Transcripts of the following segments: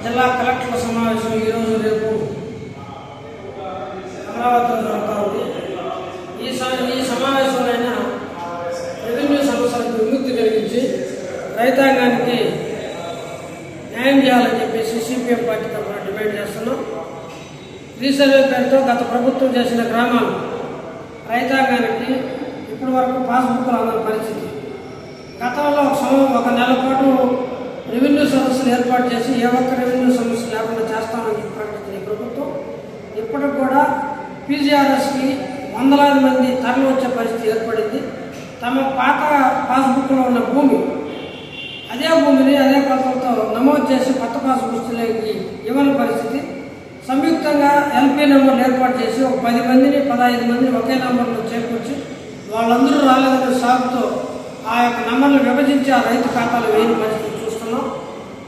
జిల్లా కలెక్టర్ల సమావేశం ఈరోజు రేపు అమరావతిలో జరుగుతూ ఉంది. ఈ సమావేశంలో రెవెన్యూ సమస్యలకు విముక్తి కలిగించి రైతాంగానికి న్యాయం చేయాలని చెప్పేసి సిపిఎం పార్టీ తరఫున డిమాండ్ చేస్తున్నాం. రీసర్వే పేరుతో గత ప్రభుత్వం చేసిన గ్రామాలు రైతాంగానికి ఇప్పటి వరకు పాస్బుక్లు అందరి పరిస్థితి. గతంలో ఒక నెల పాటు రెవెన్యూ సమస్యలు ఏర్పాటు చేసి ఏ ఒక్క రెవెన్యూ సమస్య లేకుండా చేస్తామని ప్రకటించిన ఈ ప్రభుత్వం ఇప్పటికి కూడా పీజీఆర్ఎస్కి వందలాది మంది తరలి వచ్చే పరిస్థితి ఏర్పడింది. తమ పాత పాస్బుక్లో ఉన్న భూమి అదే భూమిని అదే పత్రంతో నమోదు చేసి కొత్త పాస్బుక్లకి ఇవ్వని పరిస్థితి. సంయుక్తంగా ఎల్పీ నెంబర్లు ఏర్పాటు చేసి ఒక 10 మందిని 15 మందిని ఒకే నెంబర్లో చేకూర్చి వాళ్ళందరూ రాలేదనే సాగుతో ఆ యొక్క నెంబర్లు విభజించి ఆ రైతు ఖాతాలు వేయని పరిస్థితి చూస్తున్నాం.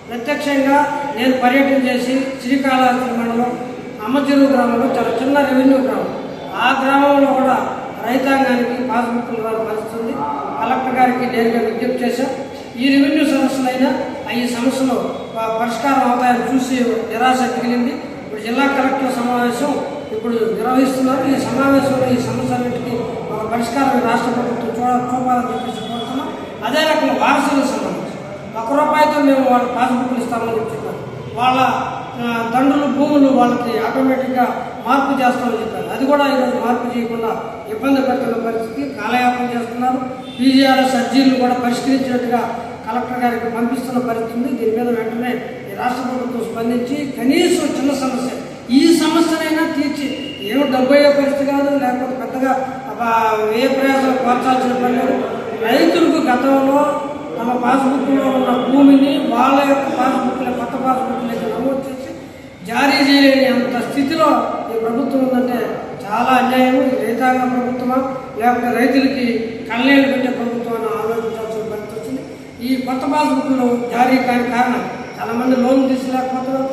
ప్రత్యక్షంగా నేను పర్యటన చేసి శ్రీకాళహస్తి మండలం అమ్మచెరువు గ్రామంలో చాలా చిన్న రెవెన్యూ గ్రామం, ఆ గ్రామంలో కూడా రైతాంగానికి పాస్బుక్లు రాని పరిస్థితి. కలెక్టర్ గారికి నేరుగా విజ్ఞప్తి చేశాం. ఈ రెవెన్యూ సమస్యలైనా ఈ సమస్యలు పరిష్కారం అవుతాయని చూసి నిరాశ మిగిలింది. ఇప్పుడు జిల్లా కలెక్టర్ సమావేశం ఇప్పుడు నిర్వహిస్తున్నారు. ఈ సమావేశంలో ఈ సమస్యలన్నింటికి ఒక పరిష్కారం రాష్ట్ర ప్రభుత్వం చూపాలని చెప్పేసి కోరుతున్నాం. అదే రకంగా వారసులకు సంబంధించి ₹1 మేము వాళ్ళ పాస్బుక్లు ఇస్తామని చెప్తున్నారు. వాళ్ళ తండ్రులు భూములు వాళ్ళకి ఆటోమేటిక్గా మార్పు చేస్తామని చెప్పారు. అది కూడా ఈరోజు మార్పు చేయకుండా ఇబ్బంది పెడుతున్న పరిస్థితి. కాలయాపన చేస్తున్నారు. పీజీఆర్ఎస్ అర్జీలు కూడా పరిష్కరించినట్టుగా కలెక్టర్ గారికి పంపిస్తున్న పరిస్థితి ఉంది. దీని మీద వెంటనే ఈ రాష్ట్ర ప్రభుత్వం స్పందించి కనీసం చిన్న సమస్య ఈ సమస్యనైనా తీర్చి ఏమో డబ్బు అయ్యే పరిస్థితి కాదు, లేకపోతే పెద్దగా ఏ ప్రయాసాలు కోర్చాల్సిన పని లేదు. రైతులకు గతంలో తమ పాస్బుక్లో ఉన్న భూమిని వాళ్ళ యొక్క పాస్బుక్లే కొత్త పాస్బుక్లకి నమోదు చేసి జారీ చేయలేని అంత స్థితిలో ఈ ప్రభుత్వం ఉందంటే చాలా అన్యాయం. రైతాంగ ప్రభుత్వమా లేకపోతే రైతులకి కళ్ళేళ్ళు పెట్టే ప్రభుత్వం అని ఆలోచించాల్సిన పరిస్థితి వచ్చింది. ఈ కొత్త పాస్బుక్లు జారీ కాని కారణం చాలామంది లోన్లు తీసుకోలేకపోతున్నారు.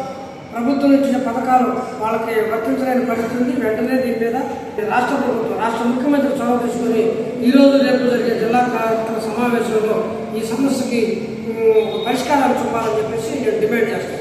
ప్రభుత్వం ఇచ్చిన పథకాలు వాళ్ళకి వర్తించలేని పరిస్థితి ఉంది. వెంటనే దీని మీద రాష్ట్ర ప్రభుత్వం రాష్ట్ర ముఖ్యమంత్రి చొరవ తీసుకుని ఈరోజు రేపు జరిగే జిల్లా కలెక్టర్ల సమావేశంలో ఈ సమస్యకి పరిష్కారాలు చూపాలని చెప్పేసి నేను డిమాండ్ చేస్తాను.